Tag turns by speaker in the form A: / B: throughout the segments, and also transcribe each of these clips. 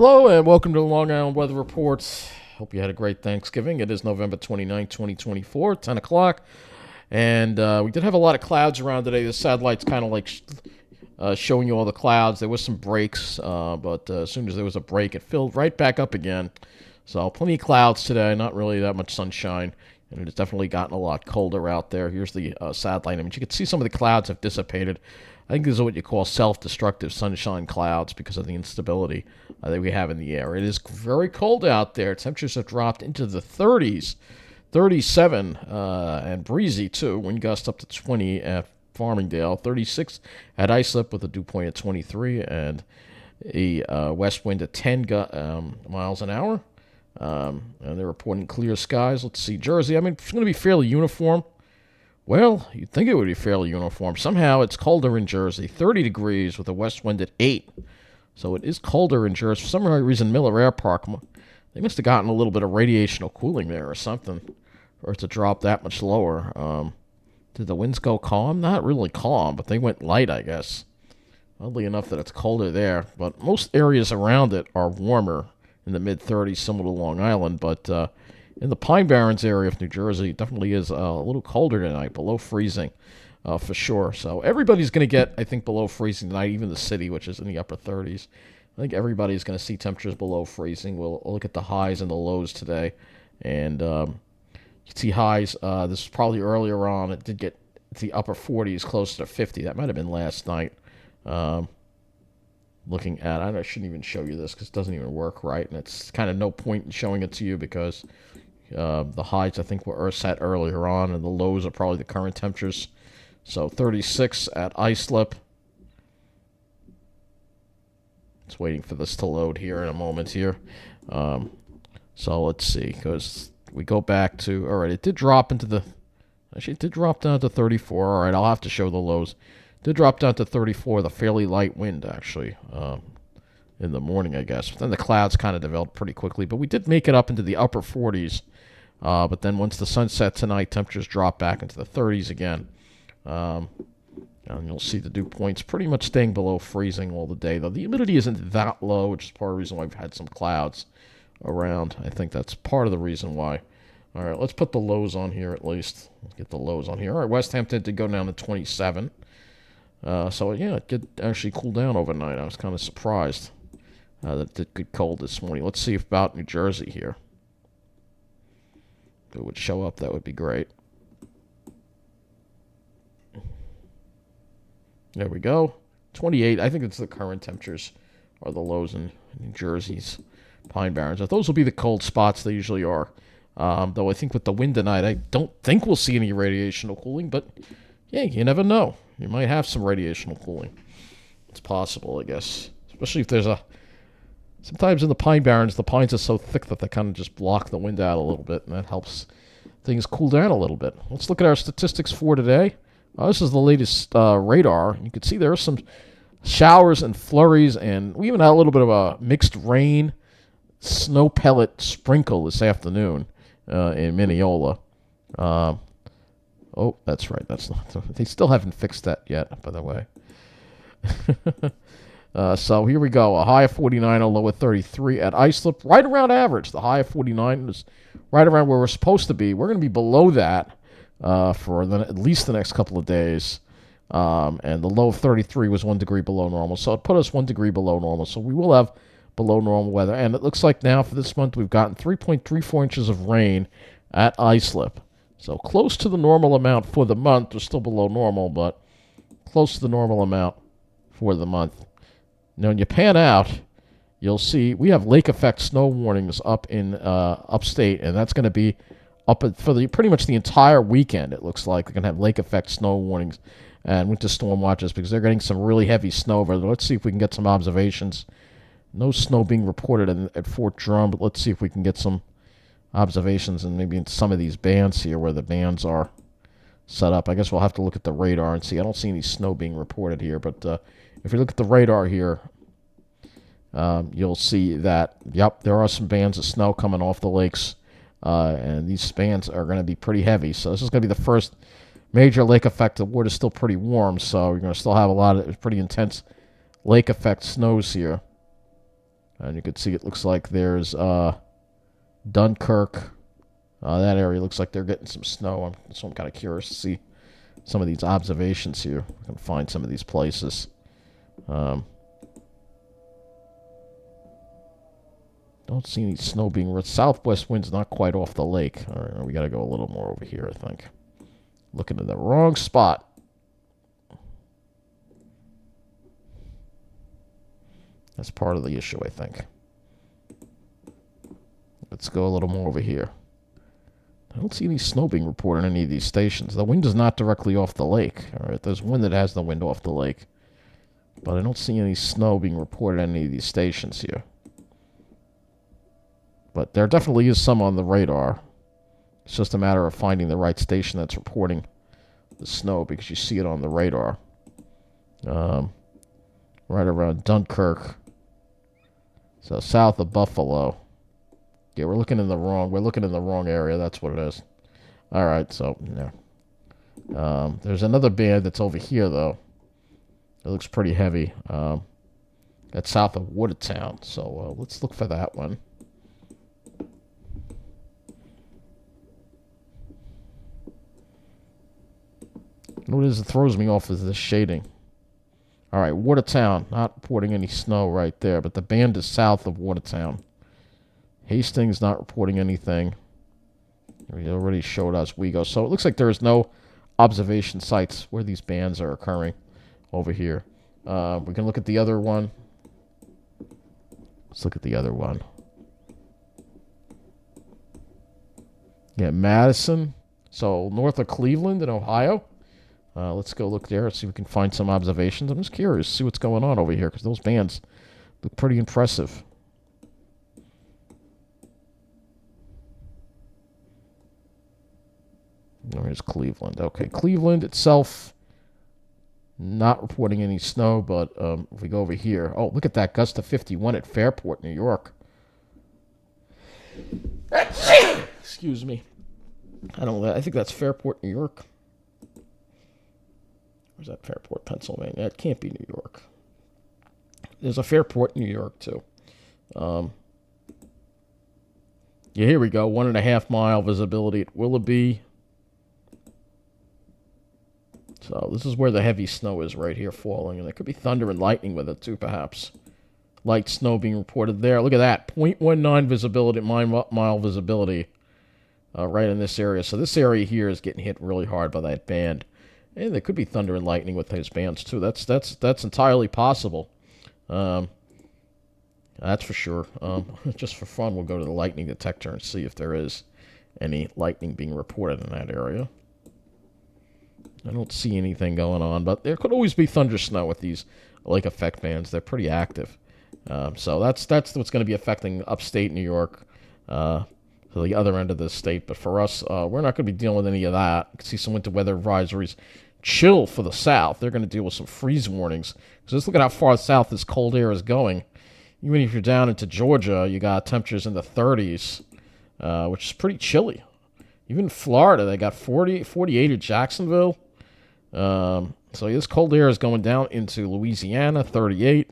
A: Hello and welcome to the Long Island Weather Reports. Hope you had a great Thanksgiving. It is November 29th, 2024, 10 o'clock. And we did have a lot of clouds around today. The satellite's kind of like showing you all the clouds. There was some breaks, but as soon as there was a break, it filled right back up again. So plenty of clouds today, not really that much sunshine. And it has definitely gotten a lot colder out there. Here's the satellite image. You can see some of the clouds have dissipated. I think these are what you call self-destructive sunshine clouds because of the instability that we have in the air. It is very cold out there. Temperatures have dropped into the 30s, 37, and breezy too. Wind gust up to 20 at Farmingdale, 36 at Islip with a dew point at 23, and a west wind at 10 miles an hour. And they're reporting clear skies. Let's see, Jersey. I mean, it's going to be fairly uniform. Well, you'd think it would be fairly uniform. Somehow it's colder in Jersey, 30 degrees with a west wind at 8. So it is colder in Jersey. For some reason, Miller Air Park, they must have gotten a little bit of radiational cooling there or something for it to drop that much lower. Did the winds go calm? Not really calm, but they went light, I guess. Oddly enough that it's colder there. But most areas around it are warmer in the mid-30s, similar to Long Island, but in the Pine Barrens area of New Jersey, it definitely is a little colder tonight, below freezing for sure. So everybody's going to get, I think, below freezing tonight, even the city, which is in the upper 30s. I think everybody's going to see temperatures below freezing. We'll look at the highs and the lows today. And you can see highs. This was probably earlier on. It did get to the upper 40s, closer to 50. That might have been last night. Looking at, I shouldn't even show you this because it doesn't even work right. And it's kind of no point in showing it to you because the highs, I think, were set earlier on, and the lows are probably the current temperatures. So 36 at Islip. It's waiting for this to load here in a moment here. So let's see, because we go back to, all right, it did drop into the, actually it did drop down to 34. All right, I'll have to show the lows. It did drop down to 34, the fairly light wind, actually, in the morning, I guess. But then the clouds kind of developed pretty quickly, but we did make it up into the upper 40s. But then once the sun set tonight, temperatures drop back into the 30s again. And you'll see the dew points pretty much staying below freezing all the day, though the humidity isn't that low, which is part of the reason why we've had some clouds around. I think that's part of the reason why. All right, let's put the lows on here at least. Let's get the lows on here. All right, West Hampton did go down to 27. So, yeah, it did actually cool down overnight. I was kind of surprised that it did get cold this morning. Let's see about New Jersey here. If it would show up, that would be great. There we go. 28. I think it's the current temperatures are the lows in New Jersey's Pine Barrens. Those will be the cold spots they usually are. Though I think with the wind tonight, I don't think we'll see any radiational cooling, but yeah, you never know. You might have some radiational cooling. It's possible, I guess. Especially if there's sometimes in the Pine Barrens, the pines are so thick that they kind of just block the wind out a little bit, and that helps things cool down a little bit. Let's look at our statistics for today. This is the latest radar. You can see there are some showers and flurries, and we even had a little bit of a mixed rain, snow pellet sprinkle this afternoon in Mineola. Oh, that's right. That's not. They still haven't fixed that yet, by the way. So here we go. A high of 49, a low of 33 at Islip. Right around average. The high of 49 is right around where we're supposed to be. We're going to be below that for at least the next couple of days. And the low of 33 was 1 degree below normal. So it put us 1 degree below normal. So we will have below normal weather. And it looks like now for this month we've gotten 3.34 inches of rain at Islip. So close to the normal amount for the month. We're still below normal, but close to the normal amount for the month. Now, when you pan out, you'll see we have lake effect snow warnings up in upstate, and that's going to be up for pretty much the entire weekend. It looks like they're going to have lake effect snow warnings and winter storm watches because they're getting some really heavy snow over there. Let's see if we can get some observations. No snow being reported at Fort Drum, but let's see if we can get some observations and maybe in some of these bands here where the bands are set up. I guess we'll have to look at the radar and see. I don't see any snow being reported here, but if you look at the radar here, you'll see that, yep, there are some bands of snow coming off the lakes, and these bands are going to be pretty heavy. So this is going to be the first major lake effect. The water's still pretty warm, so you're going to still have a lot of pretty intense lake effect snows here. And you can see it looks like there's Dunkirk. That area looks like they're getting some snow. So I'm kind of curious to see some of these observations here. I can find some of these places. Don't see any snow being... Southwest wind's not quite off the lake. All right, we got to go a little more over here, I think. Looking at the wrong spot. That's part of the issue, I think. Let's go a little more over here. I don't see any snow being reported on any of these stations. The wind is not directly off the lake. All right, there's one that has the wind off the lake. But I don't see any snow being reported on any of these stations here. But there definitely is some on the radar. It's just a matter of finding the right station that's reporting the snow, because you see it on the radar. Right around Dunkirk. So south of Buffalo. Yeah, we're looking in the wrong area. That's what it is. All right, so yeah. There's another band that's over here though. It looks pretty heavy. That's south of Watertown. So let's look for that one. What it is that throws me off is this shading. All right, Watertown, not reporting any snow right there, but the band is south of Watertown. Hastings not reporting anything. We already showed us Wego. So it looks like there is no observation sites where these bands are occurring over here. We can look at the other one. Let's look at the other one. Yeah, Madison. So north of Cleveland in Ohio. Let's go look there and see if we can find some observations. I'm just curious to see what's going on over here, because those bands look pretty impressive. There's Cleveland. Okay, Cleveland itself not reporting any snow, but if we go over here, oh, look at that, gust of 51 at Fairport, New York. Excuse me. I think that's Fairport, New York. Where's that Fairport, Pennsylvania? It can't be New York. There's a Fairport, New York, too. Yeah, here we go. 1.5 mile visibility at Willoughby. So this is where the heavy snow is right here falling. And there could be thunder and lightning with it, too, perhaps. Light snow being reported there. Look at that. 0.19 visibility, mile visibility right in this area. So this area here is getting hit really hard by that band. And there could be thunder and lightning with those bands, too. That's entirely possible. That's for sure. Just for fun, we'll go to the lightning detector and see if there is any lightning being reported in that area. I don't see anything going on, but there could always be thunder snow with these lake effect bands. They're pretty active. So that's what's going to be affecting upstate New York, to the other end of the state. But for us, we're not going to be dealing with any of that. You can see some winter weather advisories. Chill for the south. They're going to deal with some freeze warnings. So just look at how far south this cold air is going. Even if you're down into Georgia, you got temperatures in the 30s, which is pretty chilly. Even in Florida, they got 48 at Jacksonville. So this cold air is going down into Louisiana, 38.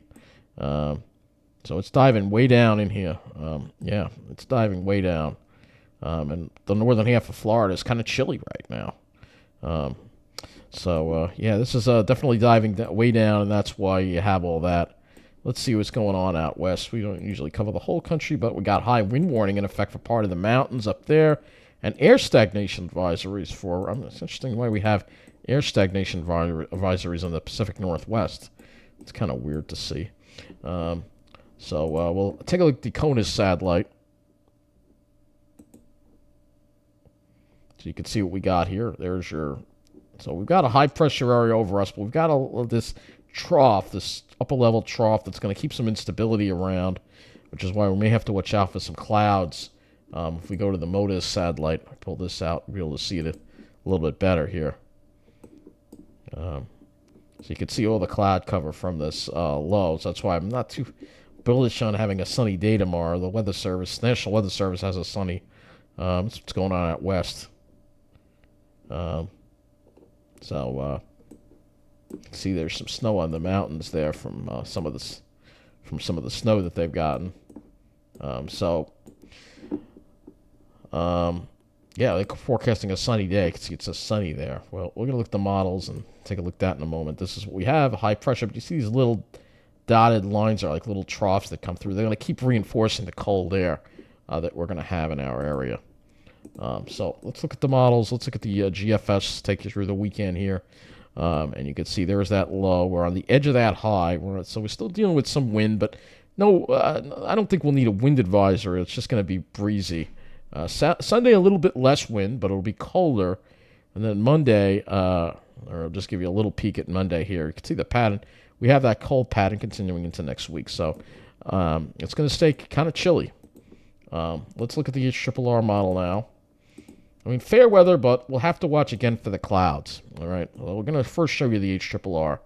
A: So it's diving way down in here. Yeah, it's diving way down. And the northern half of Florida is kind of chilly right now. Yeah, this is definitely diving way down, and that's why you have all that. Let's see what's going on out west. We don't usually cover the whole country, but we got high wind warning in effect for part of the mountains up there, and air stagnation advisories for... it's interesting why we have air stagnation advisories in the Pacific Northwest. It's kind of weird to see. We'll take a look at the CONUS satellite. So you can see what we got here. There's your... So we've got a high-pressure area over us, but we've got this trough, this upper-level trough that's going to keep some instability around, which is why we may have to watch out for some clouds. If we go to the MODIS satellite, I pull this out, we'll be able to see it a little bit better here. So you can see all the cloud cover from this low, so that's why I'm not too bullish on having a sunny day tomorrow. The Weather Service, National Weather Service, has a sunny... that's what's going on out west. See, there's some snow on the mountains there from some of the snow that they've gotten. So, yeah, they're forecasting a sunny day. You can see it says sunny there. Well, we're going to look at the models and take a look at that in a moment. This is what we have, high pressure. But you see these little dotted lines are like little troughs that come through. They're going to keep reinforcing the cold air that we're going to have in our area. So let's look at the models. Let's look at the GFS, take you through the weekend here. And you can see there's that low. We're on the edge of that high. So we're still dealing with some wind, but no, I don't think we'll need a wind advisory. It's just going to be breezy. Sunday, a little bit less wind, but it'll be colder. And then Monday, or I'll just give you a little peek at Monday here. You can see the pattern. We have that cold pattern continuing into next week. So it's going to stay kind of chilly. Let's look at the HRRR model now. I mean, fair weather, but we'll have to watch again for the clouds. All right. Well, we're going to first show you the HRRR.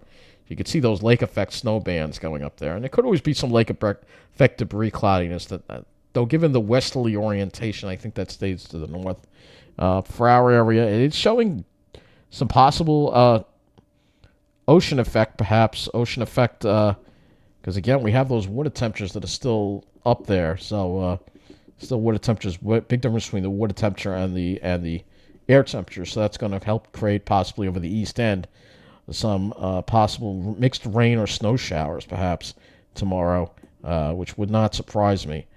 A: You can see those lake effect snow bands going up there. And there could always be some lake effect debris cloudiness that, though given the westerly orientation, I think that stays to the north. For our area, it's showing some possible ocean effect, perhaps. Ocean effect, because again, we have those water temperatures that are still up there. So, still water temperatures, big difference between the water temperature and the air temperature. So that's going to help create possibly over the east end some possible mixed rain or snow showers perhaps tomorrow, which would not surprise me.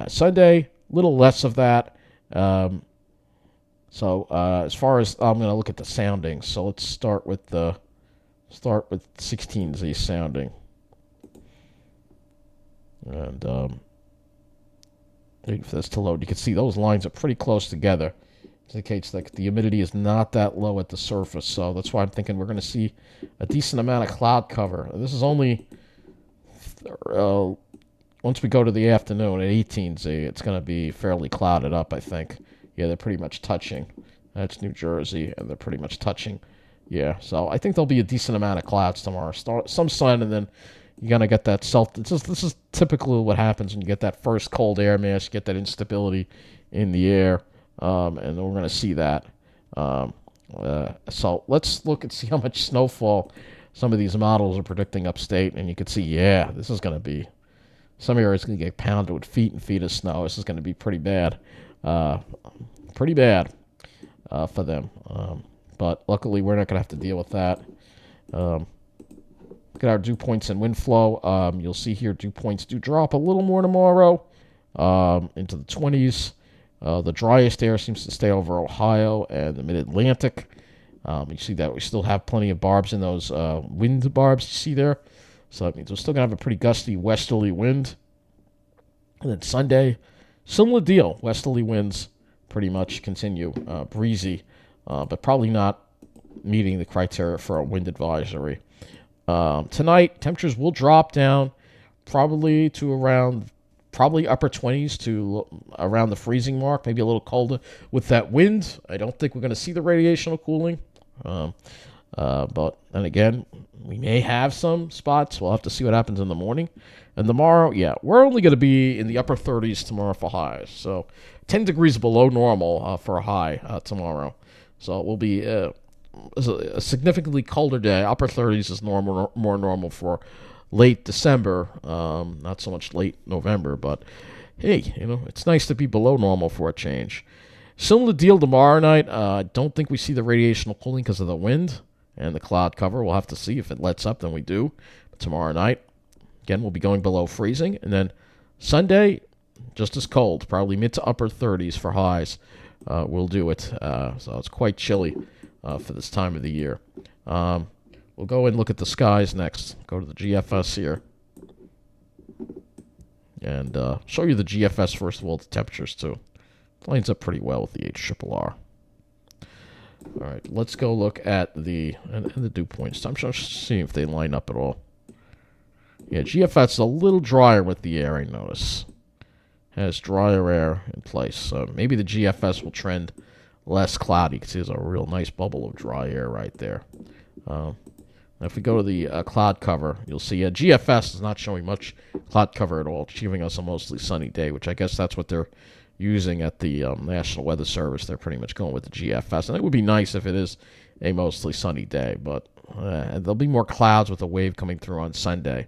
A: Sunday, a little less of that. So as far as I'm going to look at the soundings, so let's start with 16Z sounding, and wait for this to load. You can see those lines are pretty close together. It indicates that the humidity is not that low at the surface, so that's why I'm thinking we're going to see a decent amount of cloud cover. This is only once we go to the afternoon at 18Z, it's going to be fairly clouded up, I think. Yeah, they're pretty much touching. That's New Jersey, and they're pretty much touching. Yeah, so I think there'll be a decent amount of clouds tomorrow. Some sun, and then you're going to get that this is typically what happens when you get that first cold air mass. You get that instability in the air, and we're going to see that. So let's look and see how much snowfall some of these models are predicting upstate, and you can see, yeah, this is going to be, some areas going to get pounded with feet and feet of snow. This is going to be pretty bad. For them. But luckily, we're not going to have to deal with that. Look at our dew points and wind flow. You'll see here dew points do drop a little more tomorrow into the 20s. The driest air seems to stay over Ohio and the mid-Atlantic. You see that we still have plenty of barbs in those wind barbs you see there. So that means we're still going to have a pretty gusty westerly wind. And then Sunday, similar deal. Westerly winds pretty much continue. Breezy, but probably not meeting the criteria for a wind advisory. Tonight, temperatures will drop down probably to probably upper 20s to around the freezing mark, maybe a little colder with that wind. I don't think we're going to see the radiational cooling. But then again, we may have some spots. We'll have to see what happens in the morning. And tomorrow, yeah, we're only going to be in the upper 30s tomorrow for highs. So 10 degrees below normal for a high tomorrow. So it will be a significantly colder day. Upper 30s is more normal for late December. Not so much late November, but hey, it's nice to be below normal for a change. Similar deal tomorrow night. I don't think we see the radiational cooling because of the wind and the cloud cover. We'll have to see if it lets up, then we do. But tomorrow night, again, we'll be going below freezing. And then Sunday, just as cold, probably mid to upper 30s for highs. We'll do it. So it's quite chilly for this time of the year. We'll go and look at the skies next. Go to the GFS here. And show you the GFS first of all, the temperatures too. Lines up pretty well with the HRRR. All right, let's go look at the dew points. I'm just seeing if they line up at all. Yeah, GFS is a little drier with the air, I notice. Has drier air in place. So maybe the GFS will trend less cloudy. You can see there's a real nice bubble of dry air right there. If we go to the cloud cover, you'll see GFS is not showing much cloud cover at all. It's giving us a mostly sunny day, which I guess that's what they're using at the National Weather Service. They're pretty much going with the GFS. And it would be nice if it is a mostly sunny day, but there'll be more clouds with a wave coming through on Sunday.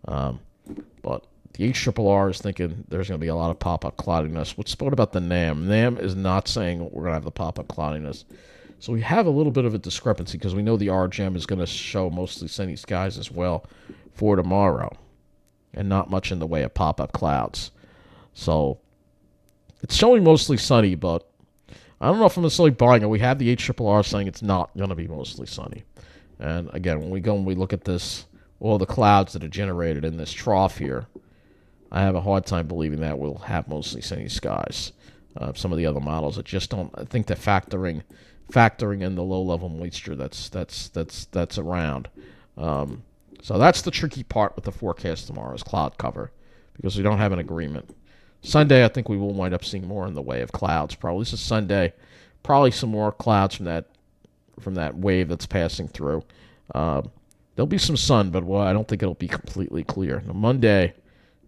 A: But The HRRR is thinking there's going to be a lot of pop-up cloudiness. What about the NAM? NAM is not saying we're going to have the pop-up cloudiness. So we have a little bit of a discrepancy because we know the RGM is going to show mostly sunny skies as well for tomorrow, and not much in the way of pop-up clouds. So it's showing mostly sunny, but I don't know if I'm necessarily buying it. We have the HRRR saying it's not going to be mostly sunny. And again, when we go and we look at this, all the clouds that are generated in this trough here, I have a hard time believing that we'll have mostly sunny skies. Some of the other models that just don't. I think they're factoring in the low-level moisture that's around. So that's the tricky part with the forecast tomorrow is cloud cover, because we don't have an agreement. Sunday, I think we will wind up seeing more in the way of clouds. Probably this is Sunday. Probably some more clouds from that wave that's passing through. There'll be some sun, but I don't think it'll be completely clear. Now, Monday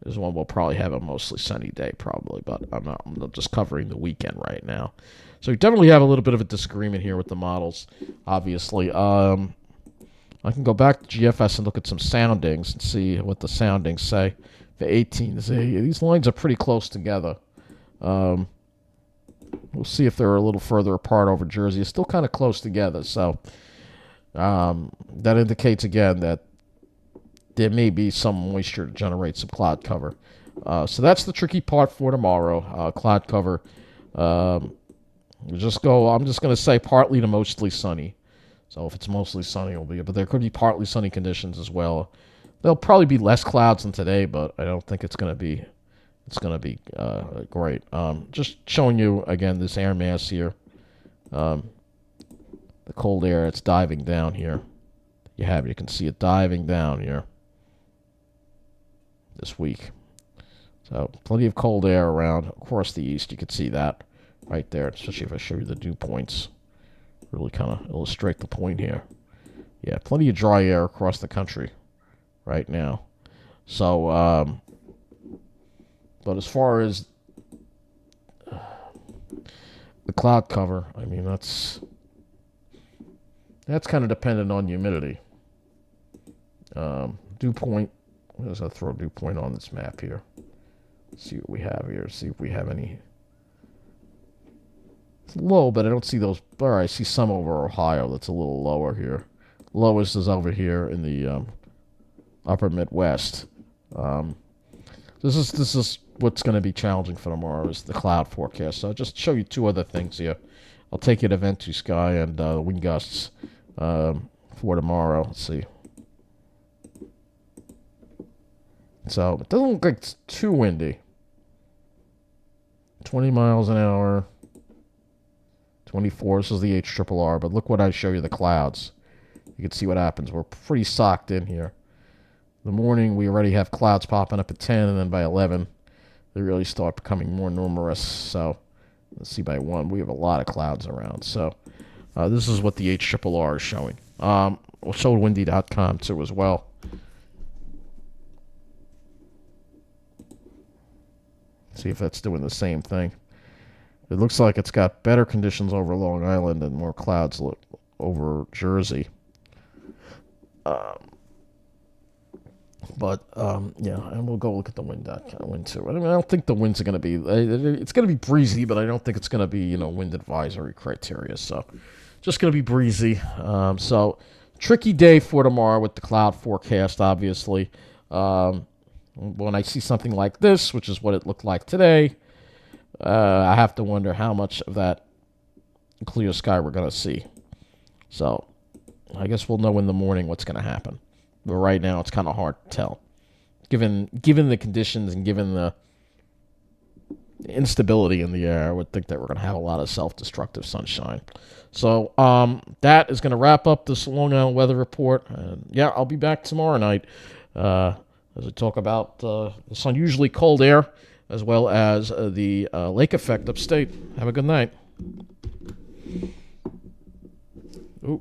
A: is when we'll probably have a mostly sunny day, probably, but I'm just covering the weekend right now. So we definitely have a little bit of a disagreement here with the models, obviously. I can go back to GFS and look at some soundings and see what the soundings say. The 18, these lines are pretty close together. We'll see if they're a little further apart over Jersey. It's still kind of close together, so that indicates again that there may be some moisture to generate some cloud cover. So that's the tricky part for tomorrow, cloud cover. I'm just going to say partly to mostly sunny. So if it's mostly sunny, it'll be, but there could be partly sunny conditions as well. There'll probably be less clouds than today, but I don't think it's going to be great. Just showing you again this air mass here. The cold air, it's diving down here. You can see it diving down here this week. So plenty of cold air around across the east. You can see that right there, especially if I show you the dew points. Really kind of illustrate the point here. Yeah, plenty of dry air across the country right now. So, but as far as the cloud cover, I mean, that's kind of dependent on humidity. Dew point, let's throw dew point on this map here. See what we have here. See if we have any. It's low, but I don't see those. All right, I see some over Ohio. That's a little lower here. Lowest is over here in the upper Midwest. This is what's going to be challenging for tomorrow is the cloud forecast. So I'll just show you two other things here. I'll take you to Ventu Sky and wind gusts for tomorrow. Let's see. So it doesn't look like it's too windy. 20 miles an hour. 24. This is the HRRR. But look what I show you, the clouds. You can see what happens. We're pretty socked in here. In the morning, we already have clouds popping up at 10, and then by 11, they really start becoming more numerous. So let's see, by 1, we have a lot of clouds around. So this is what the HRRR is showing. We'll show windy.com too as well. See if that's doing the same thing. It looks like it's got better conditions over Long Island and more clouds over Jersey. Yeah, and we'll go look at the wind too. I mean, I don't think the winds are going to be. It's going to be breezy, but I don't think it's going to be wind advisory criteria. So, just going to be breezy. So, tricky day for tomorrow with the cloud forecast. Obviously, when I see something like this, which is what it looked like today, I have to wonder how much of that clear sky we're going to see. So, I guess we'll know in the morning what's going to happen. But right now, it's kind of hard to tell. Given the conditions and given the instability in the air, I would think that we're going to have a lot of self-destructive sunshine. So that is going to wrap up this Long Island weather report. Yeah, I'll be back tomorrow night as we talk about this unusually cold air as well as the lake effect upstate. Have a good night. Ooh.